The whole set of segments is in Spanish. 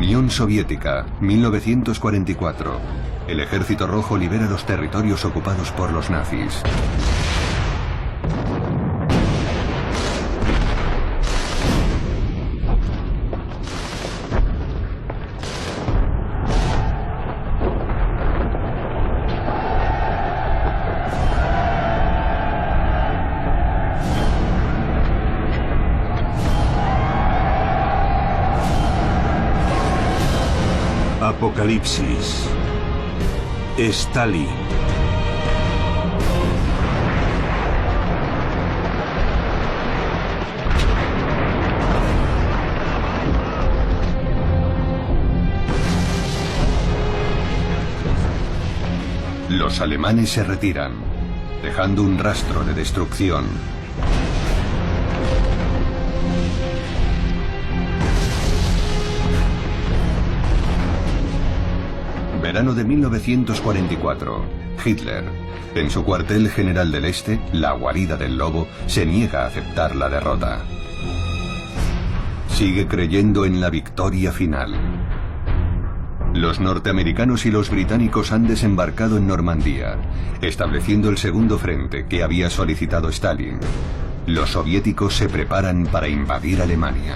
Unión Soviética, 1944. El Ejército Rojo libera los territorios ocupados por los nazis. Apocalipsis. Stalin. Los alemanes se retiran, dejando un rastro de destrucción. Verano de 1944. Hitler, en su cuartel general del Este, la guarida del lobo, se niega a aceptar la derrota. Sigue creyendo en la victoria final. Los norteamericanos y los británicos han desembarcado en Normandía, estableciendo el segundo frente que había solicitado Stalin. Los soviéticos se preparan para invadir Alemania.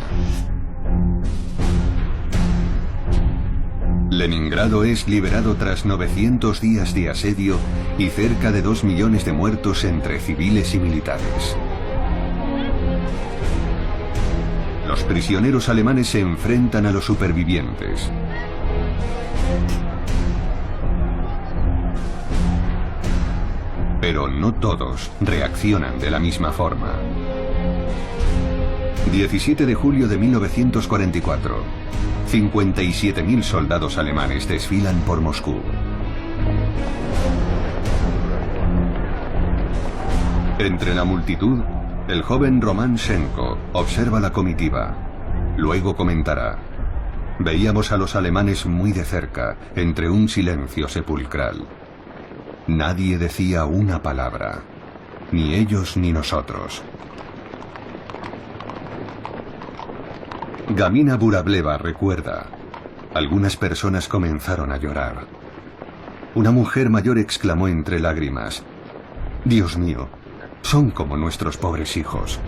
Leningrado es liberado tras 900 días de asedio y cerca de 2 millones de muertos entre civiles y militares. Los prisioneros alemanes se enfrentan a los supervivientes. Pero no todos reaccionan de la misma forma. 17 de julio de 1944. 57.000 soldados alemanes desfilan por Moscú. Entre la multitud, el joven Roman Schenko observa la comitiva. Luego comentará: veíamos a los alemanes muy de cerca, entre un silencio sepulcral. Nadie decía una palabra, ni ellos ni nosotros. Gamina Burableva recuerda: algunas personas comenzaron a llorar. Una mujer mayor exclamó entre lágrimas: Dios mío, son como nuestros pobres hijos.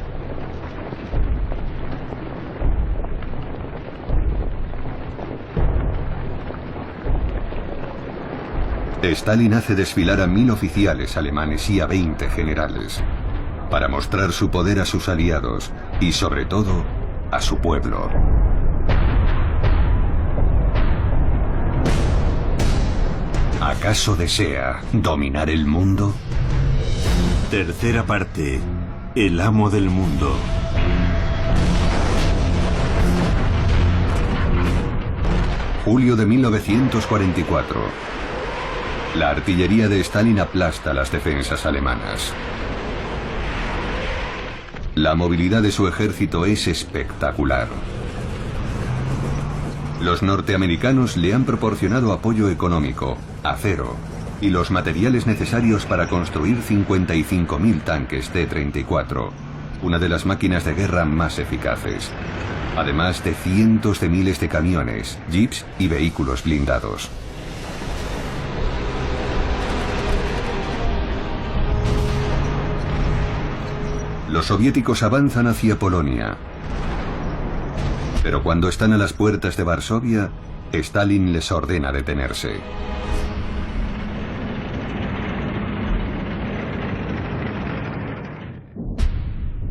Stalin hace desfilar a 1000 oficiales alemanes y a 20 generales, para mostrar su poder a sus aliados y, sobre todo, a su pueblo. ¿Acaso desea dominar el mundo? Tercera parte. El amo del mundo. Julio de 1944. La artillería de Stalin aplasta las defensas alemanas. La movilidad de su ejército es espectacular. Los norteamericanos le han proporcionado apoyo económico, acero y los materiales necesarios para construir 55.000 tanques T-34, una de las máquinas de guerra más eficaces, además de cientos de miles de camiones, jeeps y vehículos blindados. Los soviéticos avanzan hacia Polonia. Pero cuando están a las puertas de Varsovia, Stalin les ordena detenerse.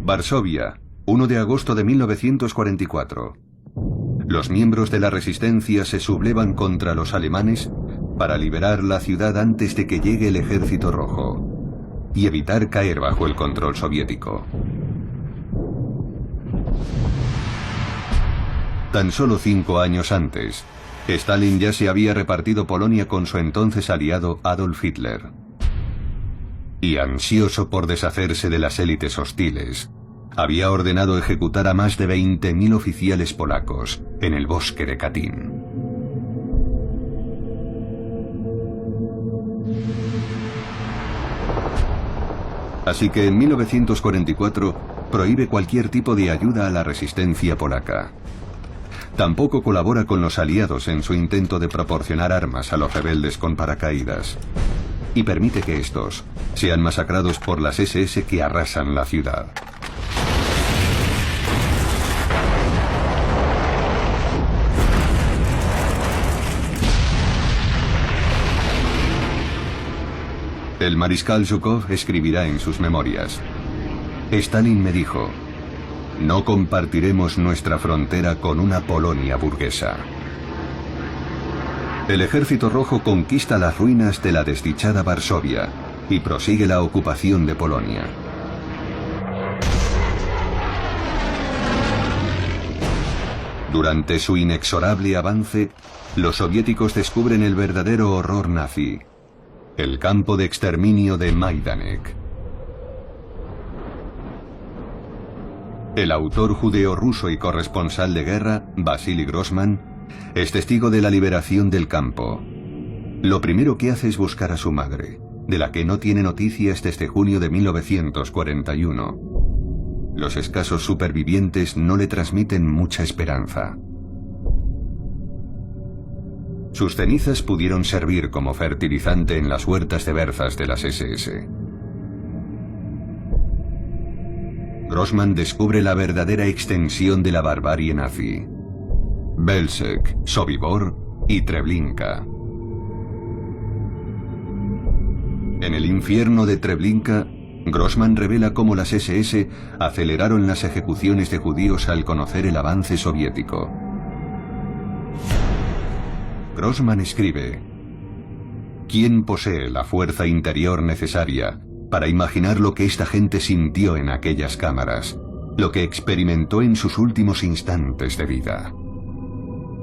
Varsovia, 1 de agosto de 1944. Los miembros de la resistencia se sublevan contra los alemanes para liberar la ciudad antes de que llegue el Ejército Rojo y evitar caer bajo el control soviético. Tan solo 5 años antes, Stalin ya se había repartido Polonia con su entonces aliado Adolf Hitler. Y ansioso por deshacerse de las élites hostiles, había ordenado ejecutar a más de 20.000 oficiales polacos en el bosque de Katyn. Así que en 1944 prohíbe cualquier tipo de ayuda a la resistencia polaca. Tampoco colabora con los aliados en su intento de proporcionar armas a los rebeldes con paracaídas. Y permite que estos sean masacrados por las SS que arrasan la ciudad. El mariscal Zhukov escribirá en sus memorias: Stalin me dijo, no compartiremos nuestra frontera con una Polonia burguesa. El Ejército Rojo conquista las ruinas de la desdichada Varsovia y prosigue la ocupación de Polonia. Durante su inexorable avance, los soviéticos descubren el verdadero horror nazi: el campo de exterminio de Majdanek. El autor judeo-ruso y corresponsal de guerra, Vasily Grossman, es testigo de la liberación del campo. Lo primero que hace es buscar a su madre, de la que no tiene noticias desde junio de 1941. Los escasos supervivientes no le transmiten mucha esperanza. Sus cenizas pudieron servir como fertilizante en las huertas de berzas de las SS. Grossman descubre la verdadera extensión de la barbarie nazi: Belzec, Sobibor y Treblinka. En el infierno de Treblinka, Grossman revela cómo las SS aceleraron las ejecuciones de judíos al conocer el avance soviético. Grossman escribe: ¿quién posee la fuerza interior necesaria para imaginar lo que esta gente sintió en aquellas cámaras, lo que experimentó en sus últimos instantes de vida?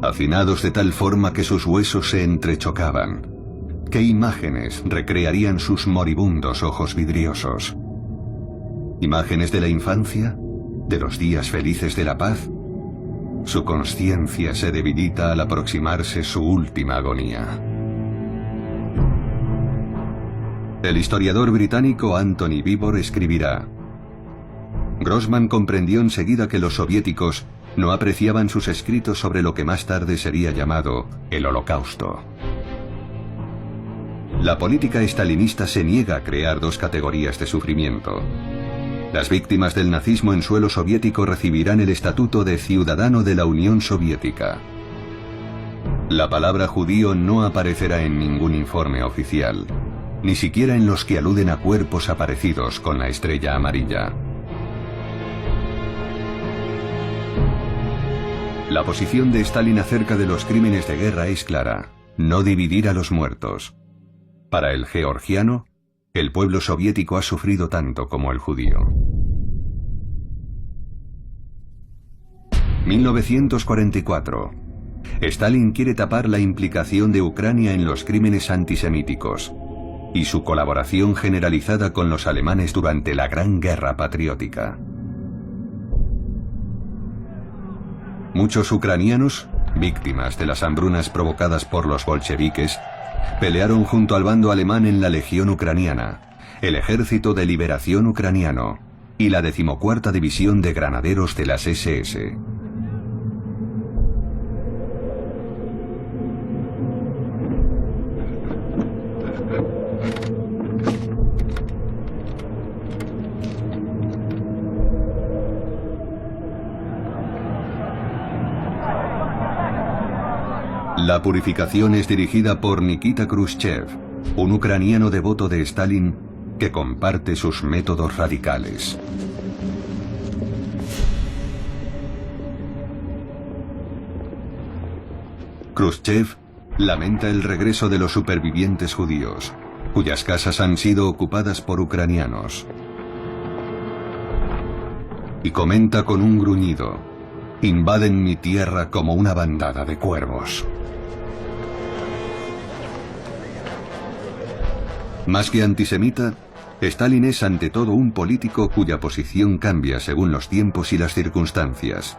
Hacinados de tal forma que sus huesos se entrechocaban, ¿qué imágenes recrearían sus moribundos ojos vidriosos? ¿Imágenes de la infancia? ¿De los días felices de la paz? Su conciencia se debilita al aproximarse su última agonía. El historiador británico Anthony Beevor escribirá: Grossman comprendió enseguida que los soviéticos no apreciaban sus escritos sobre lo que más tarde sería llamado el Holocausto. La política estalinista se niega a crear dos categorías de sufrimiento. Las víctimas del nazismo en suelo soviético recibirán el estatuto de ciudadano de la Unión Soviética. La palabra judío no aparecerá en ningún informe oficial, ni siquiera en los que aluden a cuerpos aparecidos con la estrella amarilla. La posición de Stalin acerca de los crímenes de guerra es clara: no dividir a los muertos. Para el georgiano, el pueblo soviético ha sufrido tanto como el judío. 1944. Stalin quiere tapar la implicación de Ucrania en los crímenes antisemíticos y su colaboración generalizada con los alemanes durante la Gran Guerra Patriótica. Muchos ucranianos, víctimas de las hambrunas provocadas por los bolcheviques, pelearon junto al bando alemán en la Legión Ucraniana, el Ejército de Liberación Ucraniano y la 14ª División de Granaderos de las SS. La purificación es dirigida por Nikita Khrushchev, un ucraniano devoto de Stalin que comparte sus métodos radicales. Khrushchev lamenta el regreso de los supervivientes judíos, cuyas casas han sido ocupadas por ucranianos. Y comenta con un gruñido: invaden mi tierra como una bandada de cuervos. Más que antisemita, Stalin es ante todo un político cuya posición cambia según los tiempos y las circunstancias.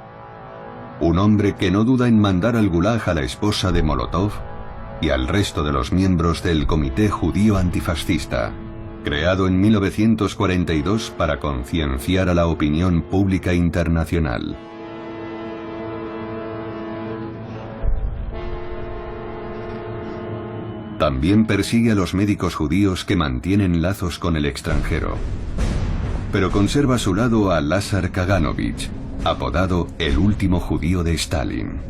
Un hombre que no duda en mandar al Gulag a la esposa de Molotov y al resto de los miembros del Comité Judío Antifascista, creado en 1942 para concienciar a la opinión pública internacional. También persigue a los médicos judíos que mantienen lazos con el extranjero. Pero conserva a su lado a Lázar Kaganovich, apodado el último judío de Stalin.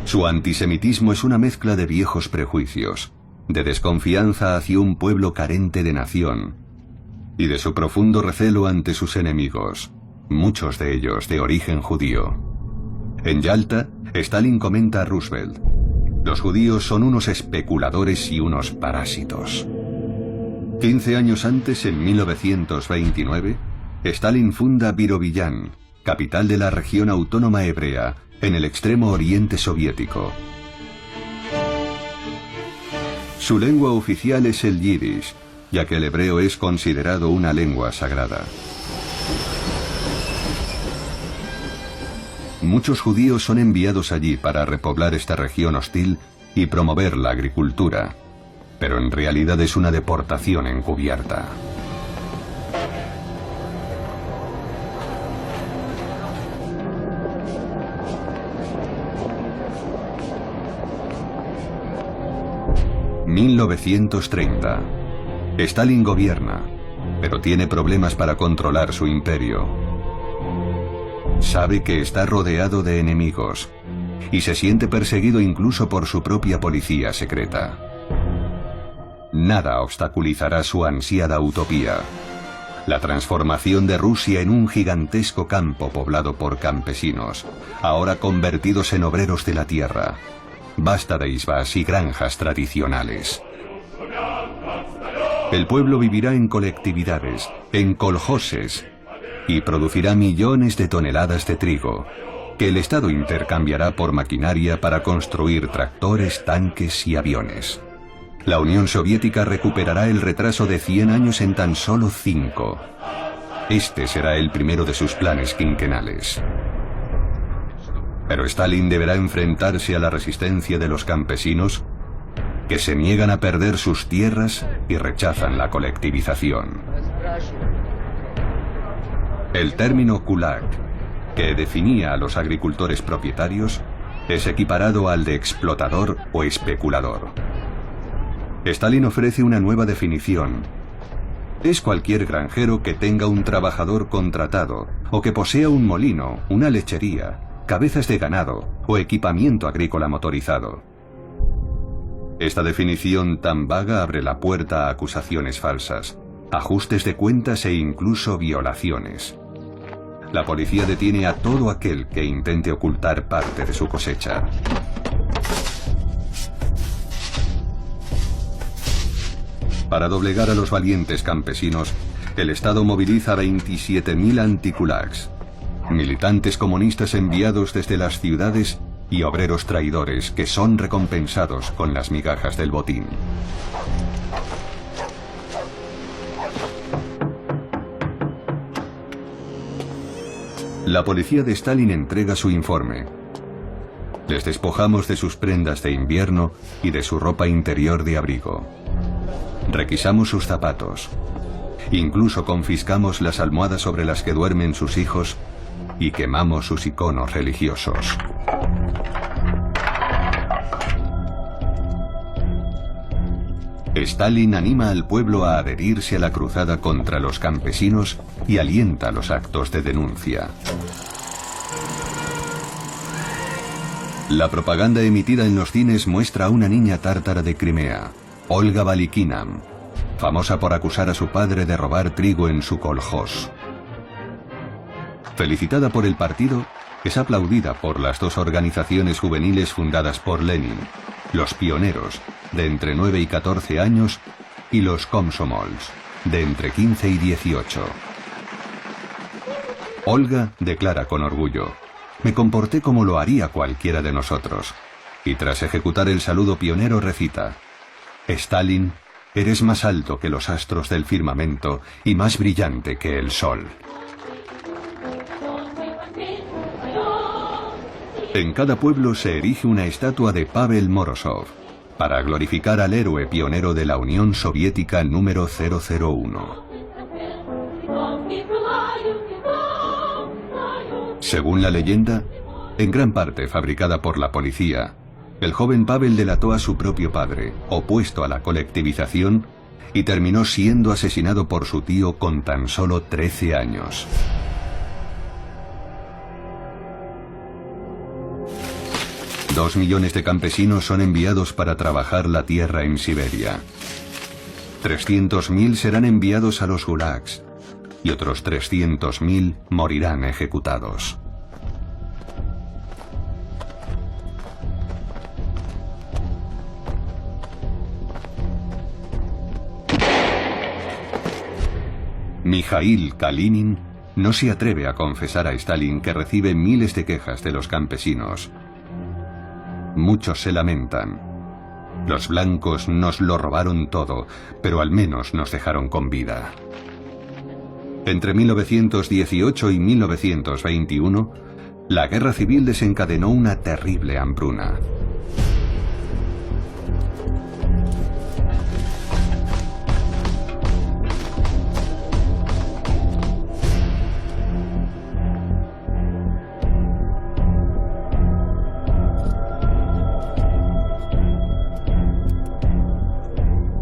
Su antisemitismo es una mezcla de viejos prejuicios, de desconfianza hacia un pueblo carente de nación y de su profundo recelo ante sus enemigos, muchos de ellos de origen judío. En Yalta, Stalin comenta a Roosevelt: los judíos son unos especuladores y unos parásitos. 15 años antes, en 1929, Stalin funda Birobiyan, capital de la región autónoma hebrea, en el extremo oriente soviético. Su lengua oficial es el yiddish, ya que el hebreo es considerado una lengua sagrada. Muchos judíos son enviados allí para repoblar esta región hostil y promover la agricultura, pero en realidad es una deportación encubierta. ...1930... Stalin gobierna, pero tiene problemas para controlar su imperio. Sabe que está rodeado de enemigos y se siente perseguido incluso por su propia policía secreta. Nada obstaculizará su ansiada utopía: la transformación de Rusia en un gigantesco campo poblado por campesinos, ahora convertidos en obreros de la tierra. Basta de isbas y granjas tradicionales. El pueblo vivirá en colectividades, en koljoses, y producirá millones de toneladas de trigo, que el Estado intercambiará por maquinaria para construir tractores, tanques y aviones. La Unión Soviética recuperará el retraso de 100 años en tan solo 5. Este será el primero de sus planes quinquenales. Pero Stalin deberá enfrentarse a la resistencia de los campesinos, que se niegan a perder sus tierras y rechazan la colectivización. El término kulak, que definía a los agricultores propietarios, es equiparado al de explotador o especulador. Stalin ofrece una nueva definición: es cualquier granjero que tenga un trabajador contratado o que posea un molino, una lechería, cabezas de ganado o equipamiento agrícola motorizado. Esta definición tan vaga abre la puerta a acusaciones falsas, ajustes de cuentas e incluso violaciones. La policía detiene a todo aquel que intente ocultar parte de su cosecha. Para doblegar a los valientes campesinos, el Estado moviliza 27.000 antikulaks, militantes comunistas enviados desde las ciudades y obreros traidores que son recompensados con las migajas del botín. La policía de Stalin entrega su informe. Les despojamos de sus prendas de invierno y de su ropa interior de abrigo. Requisamos sus zapatos. Incluso confiscamos las almohadas sobre las que duermen sus hijos y quemamos sus iconos religiosos. Stalin anima al pueblo a adherirse a la cruzada contra los campesinos y alienta los actos de denuncia. La propaganda emitida en los cines muestra a una niña tártara de Crimea, Olga Balikinam, famosa por acusar a su padre de robar trigo en su koljós. Felicitada por el partido, es aplaudida por las dos organizaciones juveniles fundadas por Lenin: los Pioneros, de entre 9 y 14 años, y los Komsomols, de entre 15 y 18. Olga declara con orgullo: me comporté como lo haría cualquiera de nosotros. Y tras ejecutar el saludo pionero recita: Stalin, eres más alto que los astros del firmamento y más brillante que el sol. En cada pueblo se erige una estatua de Pavel Morozov, para glorificar al héroe pionero de la Unión Soviética número 001. Según la leyenda, En gran parte fabricada por la policía, el joven Pavel delató a su propio padre, opuesto a la colectivización, y terminó siendo asesinado por su tío con tan solo 13 años. Dos millones de campesinos son enviados para trabajar la tierra en Siberia. 300.000 serán enviados a los gulags y otros 300.000 morirán ejecutados. Mikhail Kalinin no se atreve a confesar a Stalin que recibe miles de quejas de los campesinos. Muchos se lamentan. Los blancos nos lo robaron todo, pero al menos nos dejaron con vida. Entre 1918 y 1921, la guerra civil desencadenó una terrible hambruna.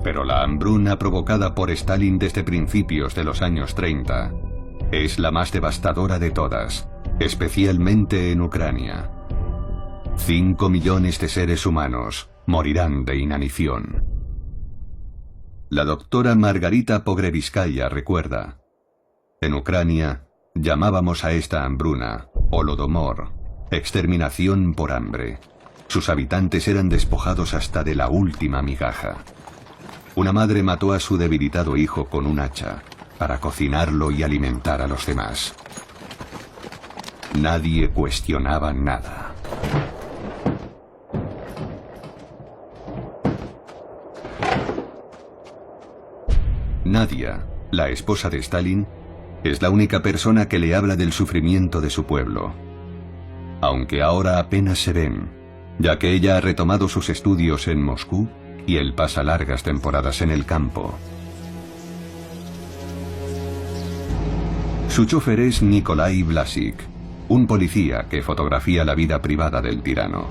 Pero la hambruna provocada por Stalin desde principios de los años 30 es la más devastadora de todas, especialmente en Ucrania. 5 millones de seres humanos morirán de inanición. La doctora Margarita Pogreviskaya recuerda: en Ucrania llamábamos a esta hambruna Holodomor, exterminación por hambre. Sus habitantes eran despojados hasta de la última migaja. Una madre mató a su debilitado hijo con un hacha para cocinarlo y alimentar a los demás. Nadie cuestionaba nada. Nadia, la esposa de Stalin, es la única persona que le habla del sufrimiento de su pueblo. Aunque ahora apenas se ven, ya que ella ha retomado sus estudios en Moscú y él pasa largas temporadas en el campo. Su chofer es Nikolai Blasik, un policía que fotografía la vida privada del tirano.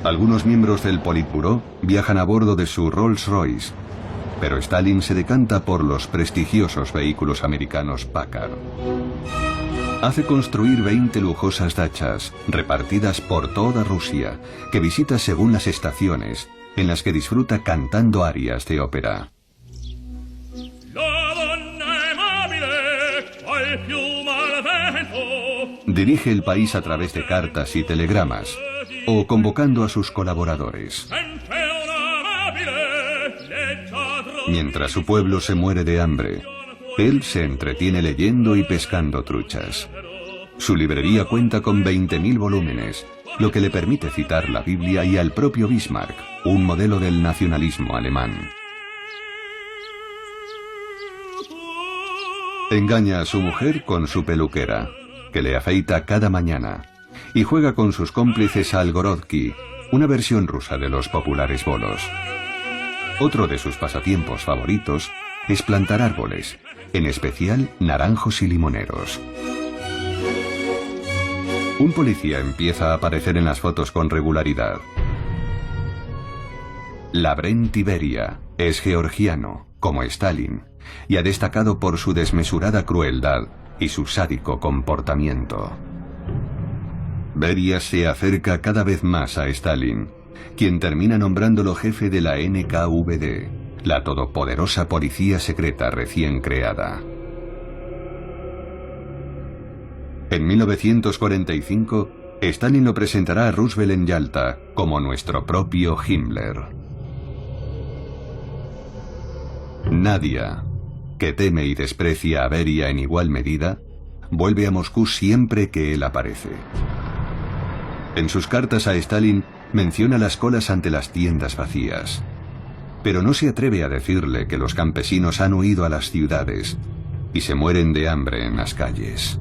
Algunos miembros del Politburó viajan a bordo de su Rolls-Royce, pero Stalin se decanta por los prestigiosos vehículos americanos Packard. Hace construir 20 lujosas dachas, repartidas por toda Rusia, que visita según las estaciones, en las que disfruta cantando arias de ópera. Dirige el país a través de cartas y telegramas, o convocando a sus colaboradores. Mientras su pueblo se muere de hambre, él se entretiene leyendo y pescando truchas. Su librería cuenta con 20.000 volúmenes, lo que le permite citar la Biblia y al propio Bismarck, un modelo del nacionalismo alemán. Engaña a su mujer con su peluquera, que le afeita cada mañana, y juega con sus cómplices al Gorodki, una versión rusa de los populares bolos. Otro de sus pasatiempos favoritos es plantar árboles, en especial naranjos y limoneros. Un policía empieza a aparecer en las fotos con regularidad. Lavrent Beria es georgiano, como Stalin, y ha destacado por su desmesurada crueldad y su sádico comportamiento. Beria se acerca cada vez más a Stalin, quien termina nombrándolo jefe de la NKVD, la todopoderosa policía secreta recién creada. En 1945, Stalin lo presentará a Roosevelt en Yalta como nuestro propio Himmler. Nadia, que teme y desprecia a Beria en igual medida, vuelve a Moscú siempre que él aparece. En sus cartas a Stalin menciona las colas ante las tiendas vacías, pero no se atreve a decirle que los campesinos han huido a las ciudades y se mueren de hambre en las calles.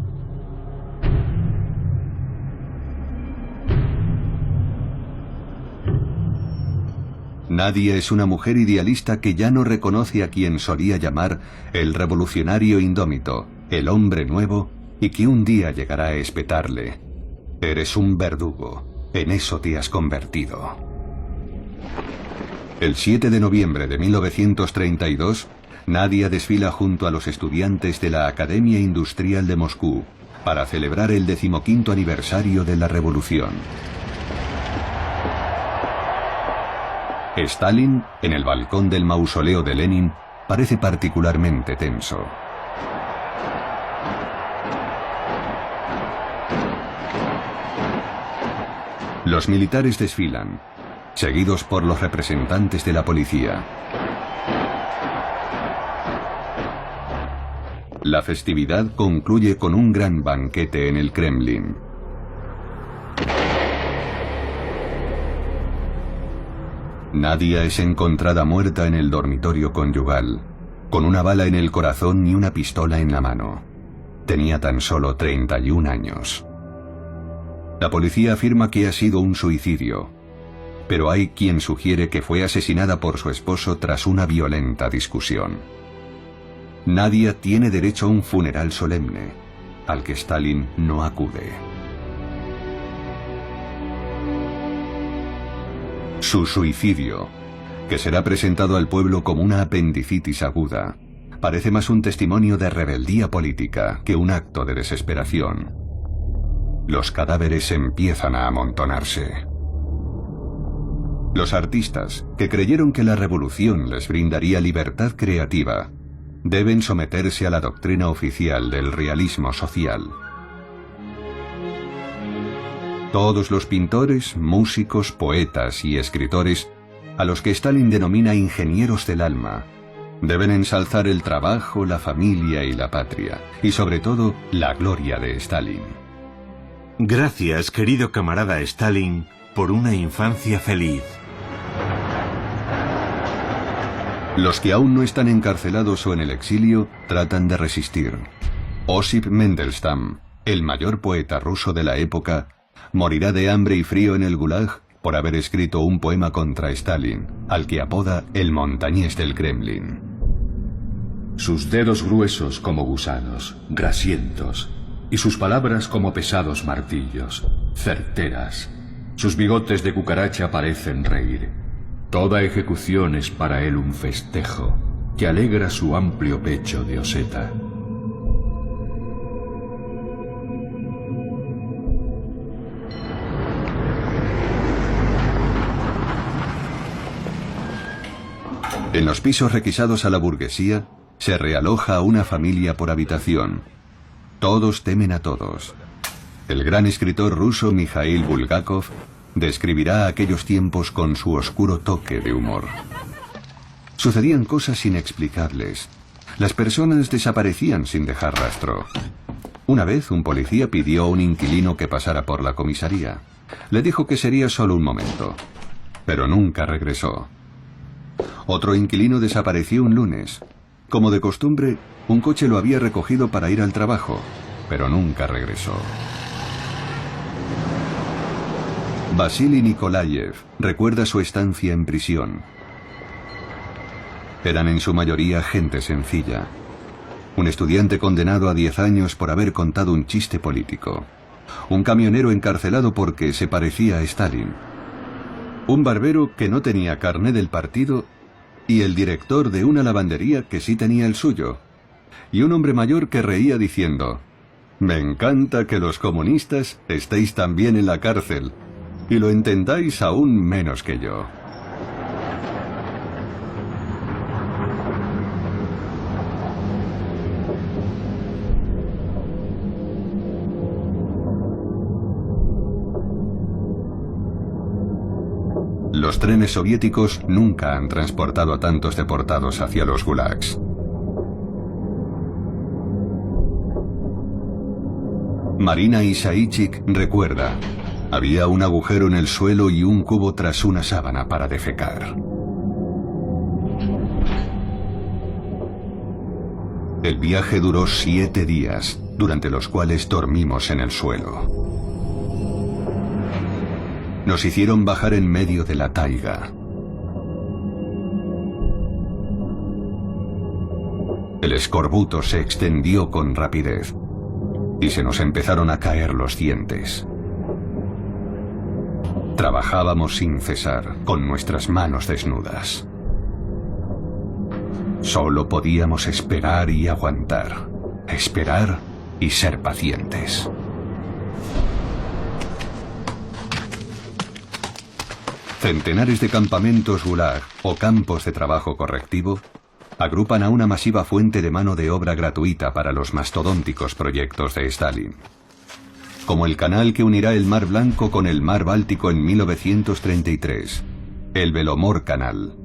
Nadia es una mujer idealista que ya no reconoce a quien solía llamar el revolucionario indómito, el hombre nuevo, y que un día llegará a espetarle: eres un verdugo, en eso te has convertido. El 7 de noviembre de 1932, Nadia desfila junto a los estudiantes de la Academia Industrial de Moscú para celebrar el 15º aniversario de la revolución. Stalin, en el balcón del mausoleo de Lenin, parece particularmente tenso. Los militares desfilan, seguidos por los representantes de la policía. La festividad concluye con un gran banquete en el Kremlin. Nadia es encontrada muerta en el dormitorio conyugal, con una bala en el corazón y una pistola en la mano. Tenía tan solo 31 años. La policía afirma que ha sido un suicidio, pero hay quien sugiere que fue asesinada por su esposo tras una violenta discusión. Nadia tiene derecho a un funeral solemne, al que Stalin no acude. Su suicidio, que será presentado al pueblo como una apendicitis aguda, parece más un testimonio de rebeldía política que un acto de desesperación. Los cadáveres empiezan a amontonarse. Los artistas, que creyeron que la revolución les brindaría libertad creativa, deben someterse a la doctrina oficial del realismo social. Todos los pintores, músicos, poetas y escritores, a los que Stalin denomina ingenieros del alma, deben ensalzar el trabajo, la familia y la patria, y sobre todo, la gloria de Stalin. Gracias, querido camarada Stalin, por una infancia feliz. Los que aún no están encarcelados o en el exilio tratan de resistir. Osip Mandelstam, el mayor poeta ruso de la época, morirá de hambre y frío en el Gulag por haber escrito un poema contra Stalin, al que apoda el montañés del Kremlin. Sus dedos gruesos como gusanos, grasientos, y sus palabras como pesados martillos, certeras. Sus bigotes de cucaracha parecen reír. Toda ejecución es para él un festejo que alegra su amplio pecho de oseta. En los pisos requisados a la burguesía, se realoja a una familia por habitación. Todos temen a todos. El gran escritor ruso Mikhail Bulgakov describirá aquellos tiempos con su oscuro toque de humor. Sucedían cosas inexplicables. Las personas desaparecían sin dejar rastro. Una vez un policía pidió a un inquilino que pasara por la comisaría. Le dijo que sería solo un momento, pero nunca regresó. Otro inquilino desapareció un lunes. Como de costumbre, un coche lo había recogido para ir al trabajo, pero nunca regresó. Vasily Nikolayev recuerda su estancia en prisión. Eran en su mayoría gente sencilla. Un estudiante condenado a 10 años por haber contado un chiste político. Un camionero encarcelado porque se parecía a Stalin. Un barbero que no tenía carné del partido y el director de una lavandería que sí tenía el suyo. Y un hombre mayor que reía diciendo: «Me encanta que los comunistas estéis también en la cárcel y lo entendáis aún menos que yo». Los trenes soviéticos nunca han transportado a tantos deportados hacia los gulags. Marina Isaichik recuerda: había un agujero en el suelo y un cubo tras una sábana para defecar. El viaje duró 7 días, durante los cuales dormimos en el suelo. Nos hicieron bajar en medio de la taiga. El escorbuto se extendió con rapidez. y se nos empezaron a caer los dientes. Trabajábamos sin cesar, con nuestras manos desnudas. Solo podíamos esperar y aguantar. Esperar y ser pacientes. Centenares de campamentos gulag o campos de trabajo correctivo agrupan a una masiva fuente de mano de obra gratuita para los mastodónticos proyectos de Stalin. Como el canal que unirá el Mar Blanco con el Mar Báltico en 1933, el Belomor Canal.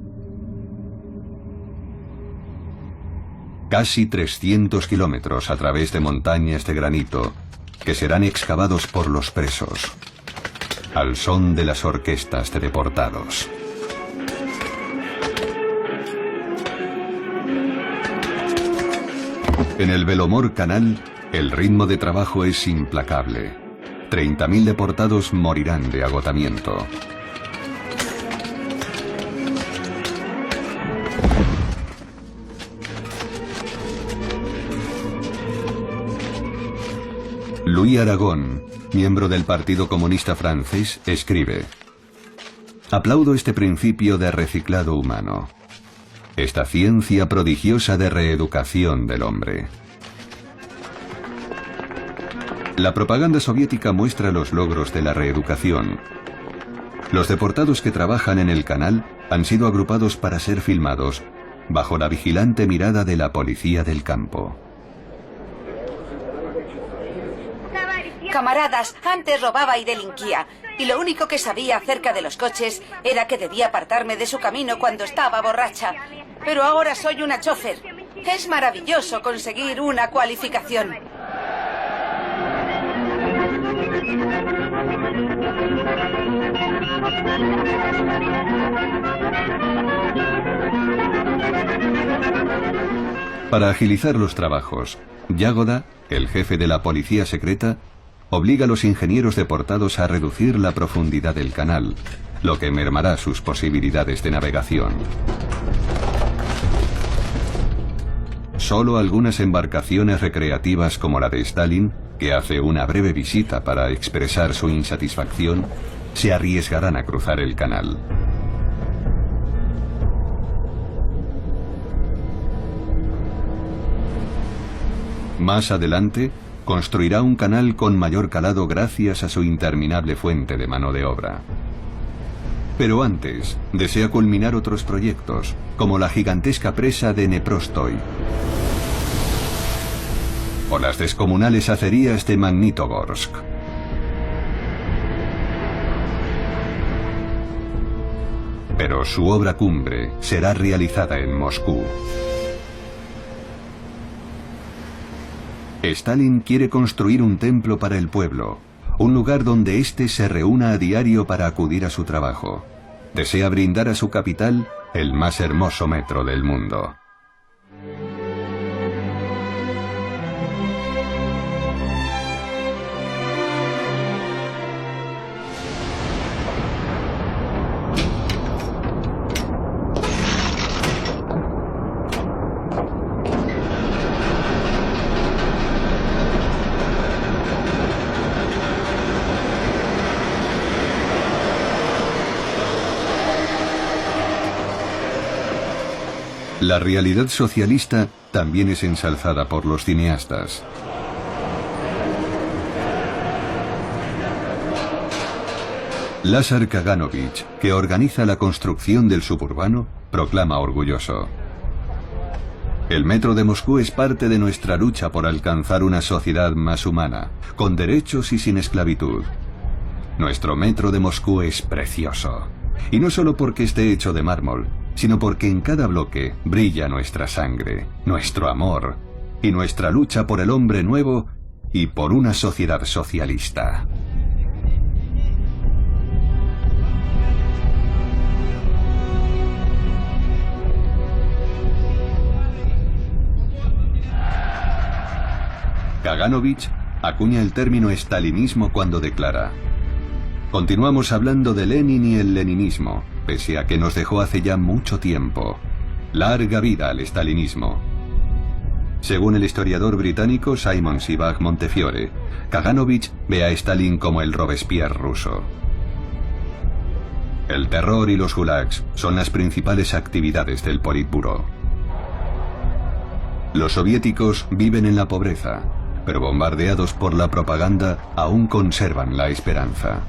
Casi 300 kilómetros a través de montañas de granito que serán excavados por los presos, al son de las orquestas de deportados. En el Belomor Canal, el ritmo de trabajo es implacable. 30.000 deportados morirán de agotamiento. Louis Aragon, miembro del Partido Comunista Francés, escribe: aplaudo este principio de reciclado humano, esta ciencia prodigiosa de reeducación del hombre. La propaganda soviética muestra los logros de la reeducación. Los deportados que trabajan en el canal han sido agrupados para ser filmados bajo la vigilante mirada de la policía del campo. Camaradas, antes robaba y delinquía, y lo único que sabía acerca de los coches era que debía apartarme de su camino cuando estaba borracha. Pero ahora soy una chofer. Es maravilloso conseguir una cualificación. Para agilizar los trabajos, Yagoda, el jefe de la policía secreta, obliga a los ingenieros deportados a reducir la profundidad del canal, lo que mermará sus posibilidades de navegación. Solo algunas embarcaciones recreativas como la de Stalin, que hace una breve visita para expresar su insatisfacción, se arriesgarán a cruzar el canal. Más adelante, construirá un canal con mayor calado gracias a su interminable fuente de mano de obra. Pero antes, desea culminar otros proyectos, como la gigantesca presa de Neprostoy o las descomunales acerías de Magnitogorsk. Pero su obra cumbre será realizada en Moscú. Stalin quiere construir un templo para el pueblo, un lugar donde éste se reúna a diario para acudir a su trabajo. Desea brindar a su capital el más hermoso metro del mundo. La realidad socialista también es ensalzada por los cineastas. Lázar Kaganovich, que organiza la construcción del suburbano, proclama orgulloso: el metro de Moscú es parte de nuestra lucha por alcanzar una sociedad más humana, con derechos y sin esclavitud. Nuestro metro de Moscú es precioso. Y no solo porque esté hecho de mármol, sino porque en cada bloque brilla nuestra sangre, nuestro amor y nuestra lucha por el hombre nuevo y por una sociedad socialista. Kaganovich acuña el término estalinismo cuando declara: continuamos hablando de Lenin y el leninismo, pese a que nos dejó hace ya mucho tiempo. Larga vida al estalinismo. Según el historiador británico Simon Sebag Montefiore, Kaganovich ve a Stalin como el Robespierre ruso. El terror y los gulags son las principales actividades del Politburó. Los soviéticos viven en la pobreza, pero bombardeados por la propaganda aún conservan la esperanza.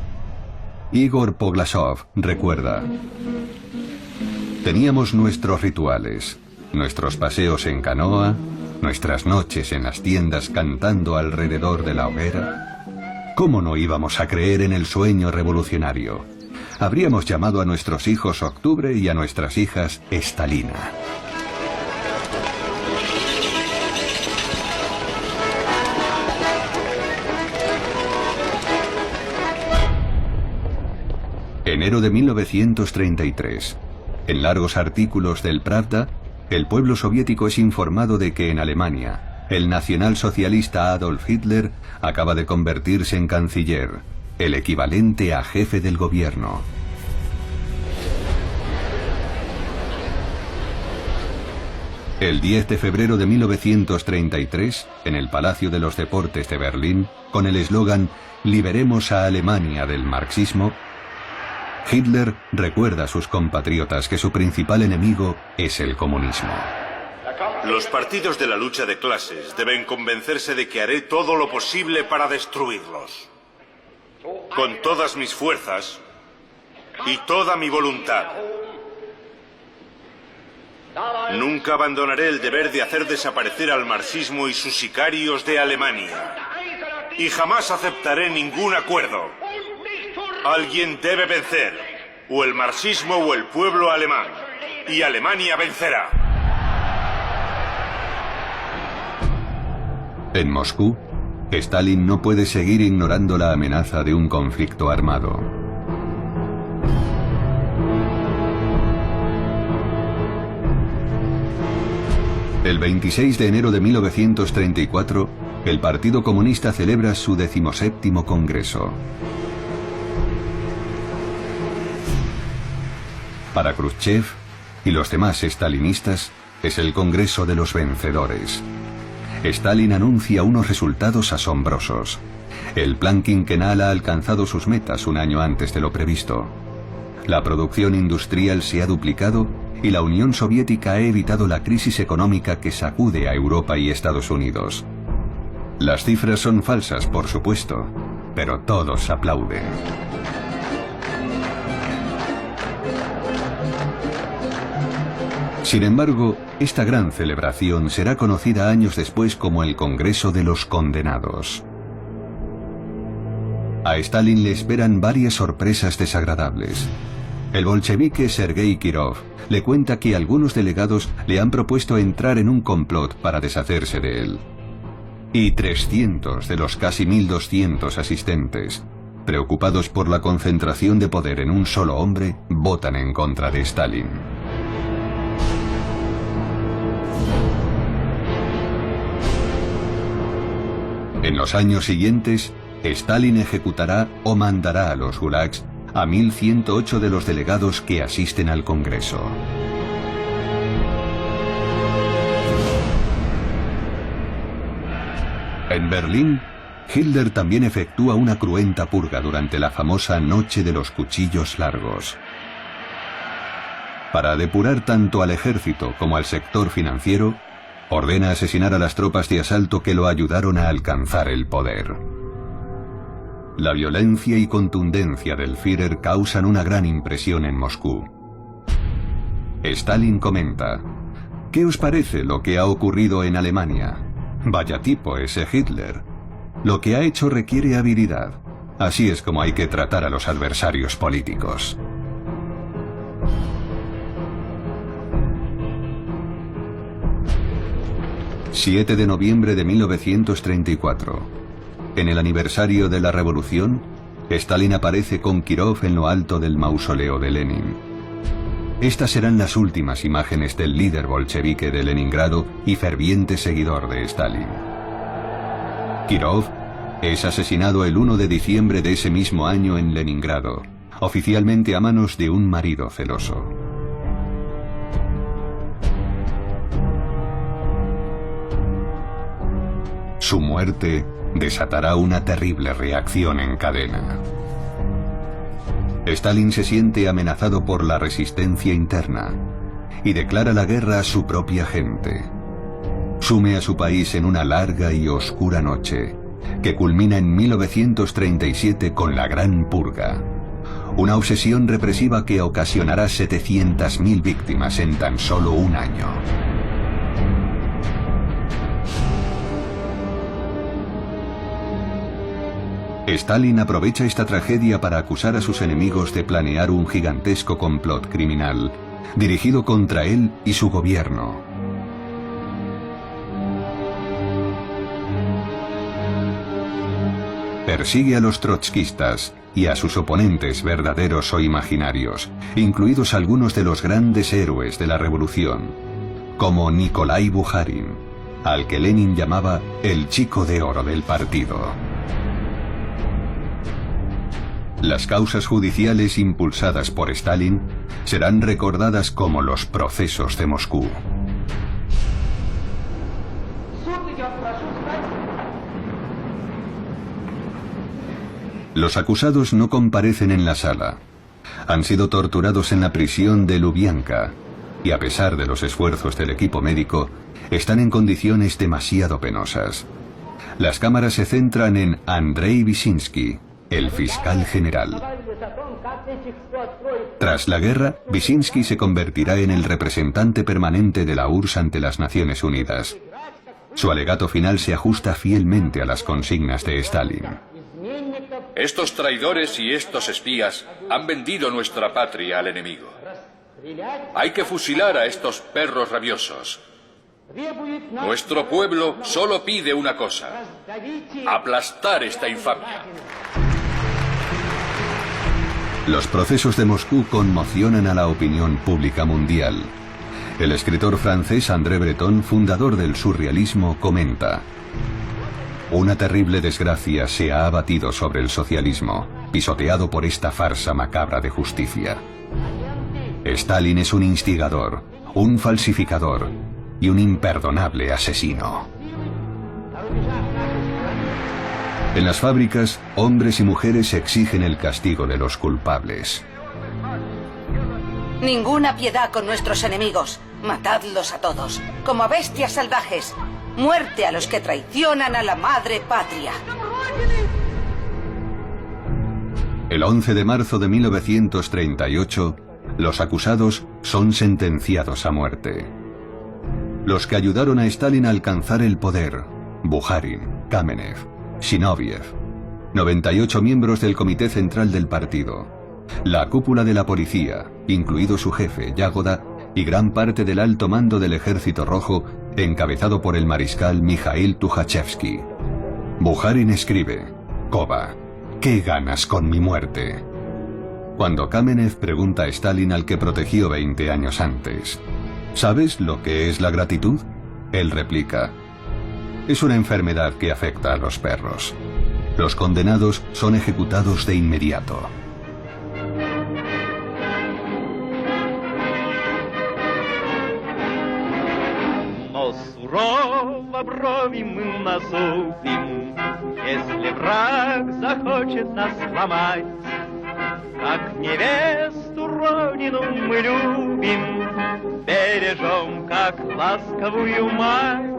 Igor Poglasov recuerda: teníamos nuestros rituales, nuestros paseos en canoa, nuestras noches en las tiendas cantando alrededor de la hoguera. ¿Cómo no íbamos a creer en el sueño revolucionario? Habríamos llamado a nuestros hijos Octubre y a nuestras hijas Estalina. Enero de 1933. En largos artículos del Pravda, el pueblo soviético es informado de que en Alemania, el nacionalsocialista Adolf Hitler acaba de convertirse en canciller, el equivalente a jefe del gobierno. El 10 de febrero de 1933, en el Palacio de los Deportes de Berlín, con el eslogan «Liberemos a Alemania del marxismo», Hitler recuerda a sus compatriotas que su principal enemigo es el comunismo. Los partidos de la lucha de clases deben convencerse de que haré todo lo posible para destruirlos. Con todas mis fuerzas y toda mi voluntad. Nunca abandonaré el deber de hacer desaparecer al marxismo y sus sicarios de Alemania. Y jamás aceptaré ningún acuerdo. Alguien debe vencer, o el marxismo o el pueblo alemán, y Alemania vencerá. En Moscú, Stalin no puede seguir ignorando la amenaza de un conflicto armado. El 26 de enero de 1934, el Partido Comunista celebra su 17º Congreso. Para Khrushchev y los demás stalinistas, es el Congreso de los vencedores. Stalin anuncia unos resultados asombrosos. El plan quinquenal ha alcanzado sus metas un año antes de lo previsto. La producción industrial se ha duplicado y la Unión Soviética ha evitado la crisis económica que sacude a Europa y Estados Unidos. Las cifras son falsas, por supuesto, pero todos aplauden. Sin embargo, esta gran celebración será conocida años después como el Congreso de los Condenados. A Stalin le esperan varias sorpresas desagradables. El bolchevique Sergei Kirov le cuenta que algunos delegados le han propuesto entrar en un complot para deshacerse de él. Y 300 de los casi 1200 asistentes, preocupados por la concentración de poder en un solo hombre, votan en contra de Stalin. En los años siguientes, Stalin ejecutará o mandará a los gulags a 1108 de los delegados que asisten al Congreso. En Berlín, Hitler también efectúa una cruenta purga durante la famosa Noche de los Cuchillos Largos. Para depurar tanto al ejército como al sector financiero, ordena asesinar a las tropas de asalto que lo ayudaron a alcanzar el poder. La violencia y contundencia del Führer causan una gran impresión en Moscú. Stalin comenta: ¿qué os parece lo que ha ocurrido en Alemania? Vaya tipo ese Hitler. Lo que ha hecho requiere habilidad. Así es como hay que tratar a los adversarios políticos. ...7 de noviembre de 1934... En el aniversario de la revolución, Stalin aparece con Kirov en lo alto del mausoleo de Lenin. Estas serán las últimas imágenes del líder bolchevique de Leningrado y ferviente seguidor de Stalin. Kirov es asesinado el 1 de diciembre de ese mismo año en Leningrado, oficialmente a manos de un marido celoso. Su muerte desatará una terrible reacción en cadena. Stalin se siente amenazado por la resistencia interna y declara la guerra a su propia gente. Sume a su país en una larga y oscura noche, que culmina en 1937 con la Gran Purga, una obsesión represiva que ocasionará 700.000 víctimas en tan solo un año. Stalin aprovecha esta tragedia para acusar a sus enemigos de planear un gigantesco complot criminal, dirigido contra él y su gobierno. Persigue a los trotskistas y a sus oponentes verdaderos o imaginarios, incluidos algunos de los grandes héroes de la revolución, como Nikolai Bukharin, al que Lenin llamaba el chico de oro del partido. Las causas judiciales impulsadas por Stalin serán recordadas como los procesos de Moscú. Los acusados no comparecen en la sala. Han sido torturados en la prisión de Lubyanka y, a pesar de los esfuerzos del equipo médico, están en condiciones demasiado penosas. Las cámaras se centran en Andrei Vyshinsky, el fiscal general. Tras la guerra, Vyshinsky se convertirá en el representante permanente de la URSS ante las Naciones Unidas. Su alegato final se ajusta fielmente a las consignas de Stalin. Estos traidores y estos espías han vendido nuestra patria al enemigo. Hay que fusilar a estos perros rabiosos. Nuestro pueblo solo pide una cosa: aplastar esta infamia. Los procesos de Moscú conmocionan a la opinión pública mundial. El escritor francés André Breton, fundador del surrealismo, comenta: una terrible desgracia se ha abatido sobre el socialismo, pisoteado por esta farsa macabra de justicia. Stalin es un instigador, un falsificador y un imperdonable asesino. En las fábricas, hombres y mujeres exigen el castigo de los culpables. Ninguna piedad con nuestros enemigos. Matadlos a todos, como a bestias salvajes. Muerte a los que traicionan a la madre patria. El 11 de marzo de 1938, los acusados son sentenciados a muerte. Los que ayudaron a Stalin a alcanzar el poder: Bukharin, Kamenev, Zinoviev, 98 miembros del Comité Central del Partido, la cúpula de la policía, incluido su jefe, Yagoda, y gran parte del alto mando del Ejército Rojo, encabezado por el mariscal Mikhail Tukhachevsky. Bukharin escribe: Koba, ¿qué ganas con mi muerte? Cuando Kamenev pregunta a Stalin, al que protegió 20 años antes: ¿sabes lo que es la gratitud? Él replica: es una enfermedad que afecta a los perros. Los condenados son ejecutados de inmediato. Сурово брови мы насупим, если враг захочет нас сломать. Как невесту родину мы любим, бережем, как ласковую мать.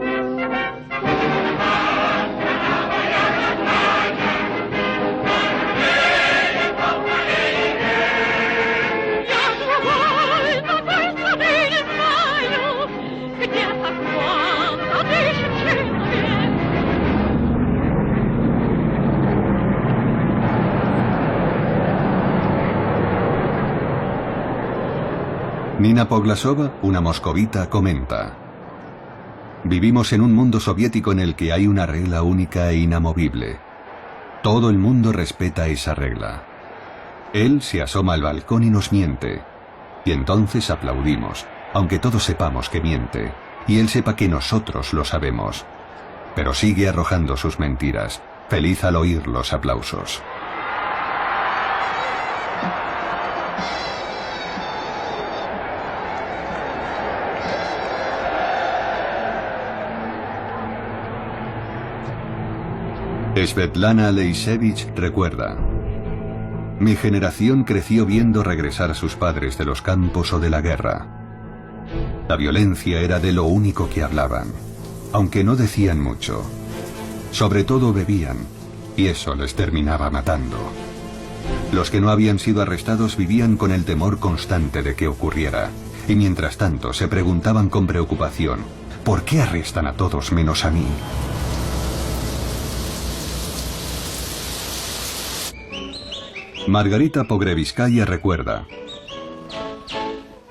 Nina Poglasova, una moscovita, comenta: vivimos en un mundo soviético en el que hay una regla única e inamovible. Todo el mundo respeta esa regla. Él se asoma al balcón y nos miente. Y entonces aplaudimos, aunque todos sepamos que miente, y él sepa que nosotros lo sabemos. Pero sigue arrojando sus mentiras, feliz al oír los aplausos. Svetlana Alexievich recuerda: mi generación creció viendo regresar a sus padres de los campos o de la guerra. La violencia era de lo único que hablaban, aunque no decían mucho. Sobre todo bebían, y eso les terminaba matando. Los que no habían sido arrestados vivían con el temor constante de que ocurriera, y mientras tanto se preguntaban con preocupación: ¿por qué arrestan a todos menos a mí? Margarita Pogreviskaya recuerda: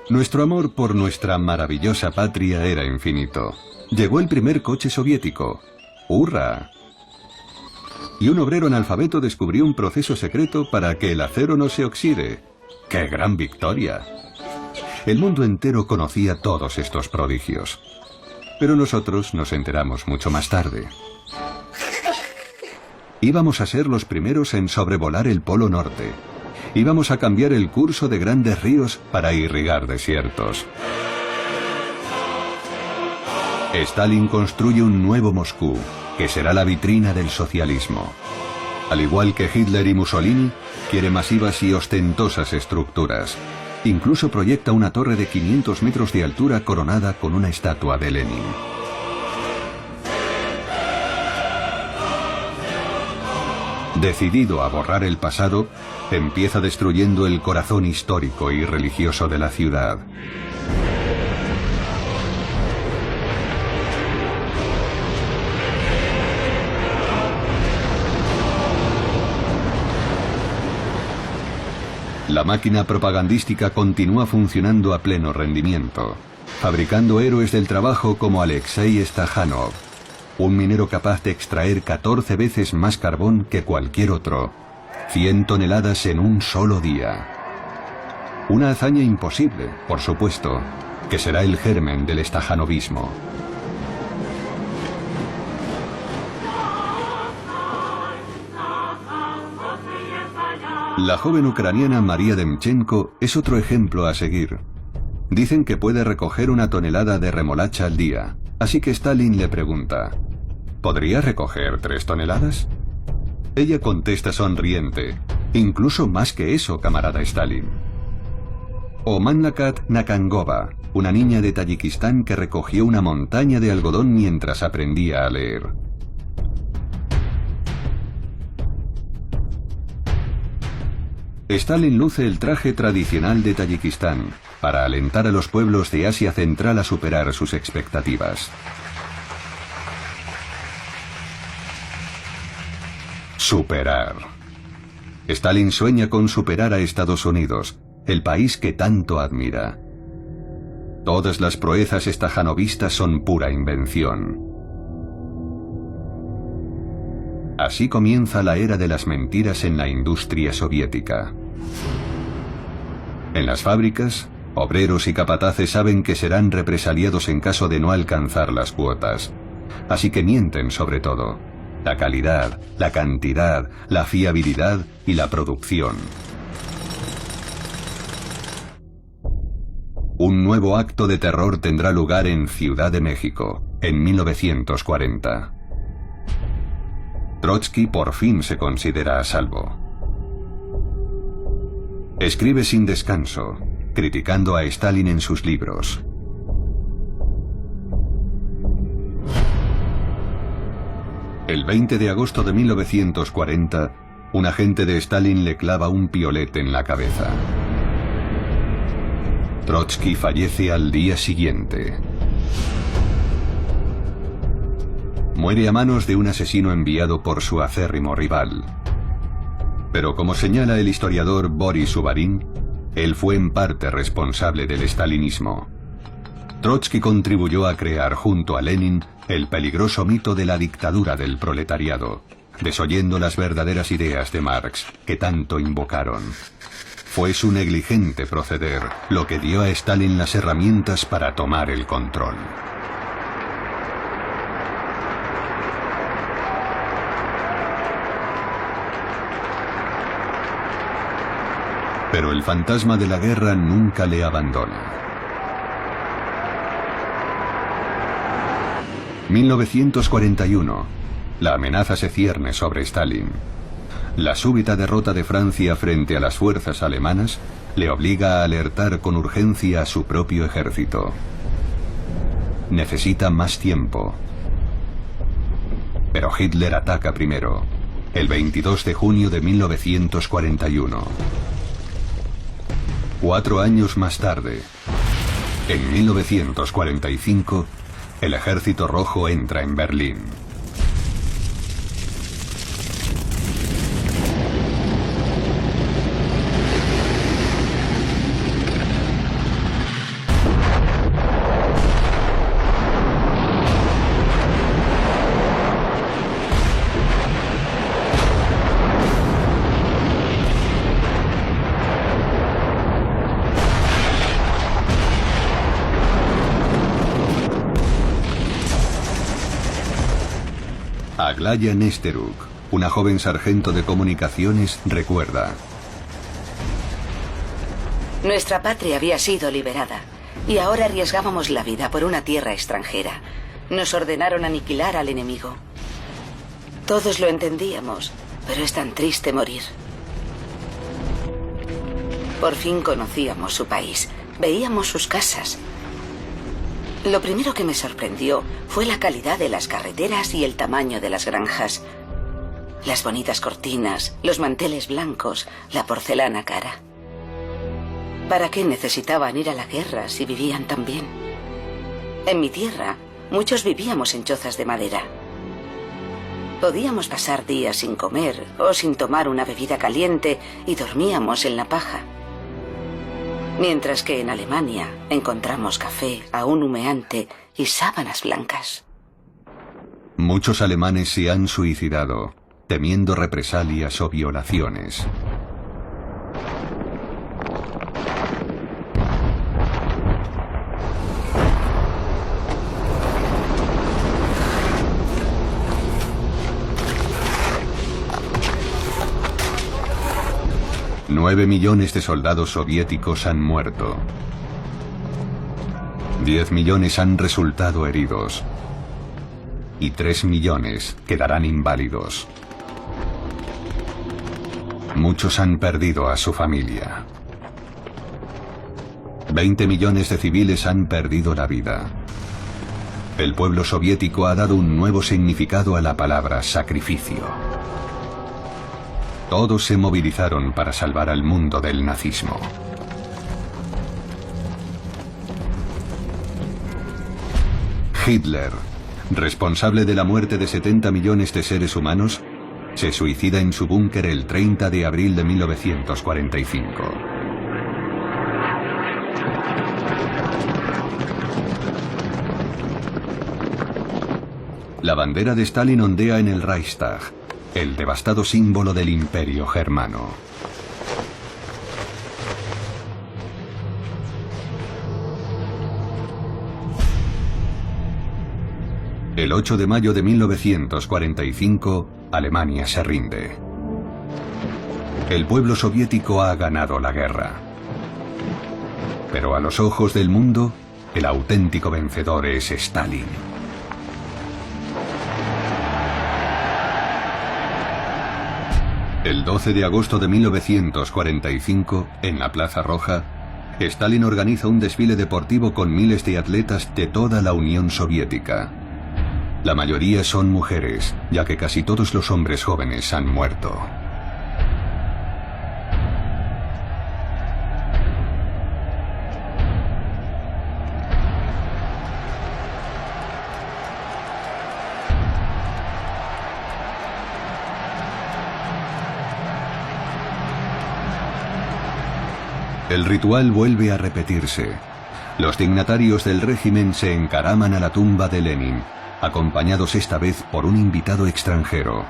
nuestro amor por nuestra maravillosa patria era infinito. Llegó el primer coche soviético. ¡Hurra! Y un obrero analfabeto descubrió un proceso secreto para que el acero no se oxide. ¡Qué gran victoria! El mundo entero conocía todos estos prodigios. Pero nosotros nos enteramos mucho más tarde. Íbamos a ser los primeros en sobrevolar el Polo Norte. Íbamos a cambiar el curso de grandes ríos para irrigar desiertos. Stalin construye un nuevo Moscú, que será la vitrina del socialismo. Al igual que Hitler y Mussolini, quiere masivas y ostentosas estructuras. Incluso proyecta una torre de 500 metros de altura coronada con una estatua de Lenin. Decidido a borrar el pasado, empieza destruyendo el corazón histórico y religioso de la ciudad. La máquina propagandística continúa funcionando a pleno rendimiento, fabricando héroes del trabajo como Alexei Stakhanov, un minero capaz de extraer 14 veces más carbón que cualquier otro, 100 toneladas en un solo día. Una hazaña imposible, por supuesto, que será el germen del stakhanovismo. La joven ucraniana María Demchenko es otro ejemplo a seguir. Dicen que puede recoger 1 tonelada de remolacha al día, así que Stalin le pregunta: ¿podría recoger 3 toneladas? Ella contesta sonriente: incluso más que eso, camarada Stalin. O Manlakat Nakangova, una niña de Tayikistán que recogió una montaña de algodón mientras aprendía a leer. Stalin luce el traje tradicional de Tayikistán para alentar a los pueblos de Asia Central a superar sus expectativas. Superar. Stalin sueña con superar a Estados Unidos, el país que tanto admira. Todas las proezas stajanovistas son pura invención. Así comienza la era de las mentiras en la industria soviética. En las fábricas, obreros y capataces saben que serán represaliados en caso de no alcanzar las cuotas. Así que mienten sobre todo: la calidad, la cantidad, la fiabilidad y la producción. Un nuevo acto de terror tendrá lugar en Ciudad de México, en 1940. Trotsky por fin se considera a salvo. Escribe sin descanso, criticando a Stalin en sus libros. El 20 de agosto de 1940, un agente de Stalin le clava un piolet en la cabeza. Trotsky fallece al día siguiente. Muere a manos de un asesino enviado por su acérrimo rival. Pero como señala el historiador Boris Suvarin, él fue en parte responsable del stalinismo. Trotsky contribuyó a crear junto a Lenin el peligroso mito de la dictadura del proletariado, desoyendo las verdaderas ideas de Marx que tanto invocaron. Fue su negligente proceder lo que dio a Stalin las herramientas para tomar el control. Pero el fantasma de la guerra nunca le abandona. 1941. La amenaza se cierne sobre Stalin. La súbita derrota de Francia frente a las fuerzas alemanas le obliga a alertar con urgencia a su propio ejército. Necesita más tiempo. Pero Hitler ataca primero, el 22 de junio de 1941. 4 años más tarde, en 1945, el Ejército Rojo entra en Berlín. Aglaya Nesteruk, una joven sargento de comunicaciones, recuerda: nuestra patria había sido liberada y ahora arriesgábamos la vida por una tierra extranjera. Nos ordenaron aniquilar al enemigo. Todos lo entendíamos, pero es tan triste morir. Por fin conocíamos su país, veíamos sus casas. Lo primero que me sorprendió fue la calidad de las carreteras y el tamaño de las granjas. Las bonitas cortinas, los manteles blancos, la porcelana cara. ¿Para qué necesitaban ir a la guerra si vivían tan bien? En mi tierra, muchos vivíamos en chozas de madera. Podíamos pasar días sin comer o sin tomar una bebida caliente y dormíamos en la paja. Mientras que en Alemania encontramos café aún humeante y sábanas blancas. Muchos alemanes se han suicidado, temiendo represalias o violaciones. $9 millones de soldados soviéticos han muerto. 10 millones han resultado heridos. Y 3 millones quedarán inválidos. Muchos han perdido a su familia. 20 millones de civiles han perdido la vida. El pueblo soviético ha dado un nuevo significado a la palabra sacrificio. Todos se movilizaron para salvar al mundo del nazismo. Hitler, responsable de la muerte de 70 millones de seres humanos, se suicida en su búnker el 30 de abril de 1945. La bandera de Stalin ondea en el Reichstag, el devastado símbolo del Imperio germano. El 8 de mayo de 1945, Alemania se rinde. El pueblo soviético ha ganado la guerra. Pero a los ojos del mundo, el auténtico vencedor es Stalin. El 12 de agosto de 1945, en la Plaza Roja, Stalin organiza un desfile deportivo con miles de atletas de toda la Unión Soviética. La mayoría son mujeres, ya que casi todos los hombres jóvenes han muerto. El ritual vuelve a repetirse. Los dignatarios del régimen se encaraman a la tumba de Lenin, acompañados esta vez por un invitado extranjero.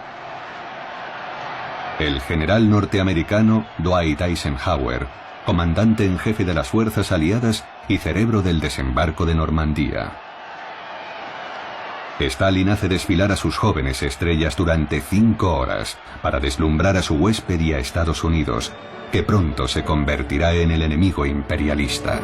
El general norteamericano Dwight Eisenhower, comandante en jefe de las fuerzas aliadas y cerebro del desembarco de Normandía. Stalin hace desfilar a sus jóvenes estrellas durante 5 horas para deslumbrar a su huésped y a Estados Unidos, que pronto se convertirá en el enemigo imperialista.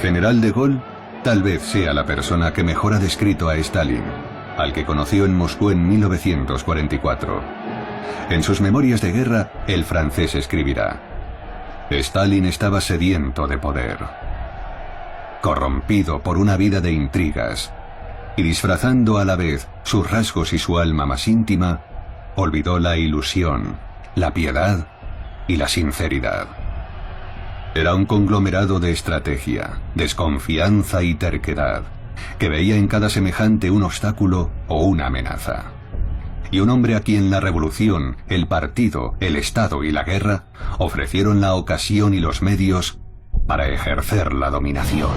general de Gaulle tal vez sea la persona que mejor ha descrito a Stalin, al que conoció en Moscú en 1944. En sus memorias de guerra, el francés escribirá: Stalin estaba sediento de poder, corrompido por una vida de intrigas, y disfrazando a la vez sus rasgos y su alma más íntima, olvidó la ilusión, la piedad y la sinceridad. Era un conglomerado de estrategia, desconfianza y terquedad, que veía en cada semejante un obstáculo o una amenaza. Y un hombre a quien la revolución, el partido, el Estado y la guerra ofrecieron la ocasión y los medios para ejercer la dominación.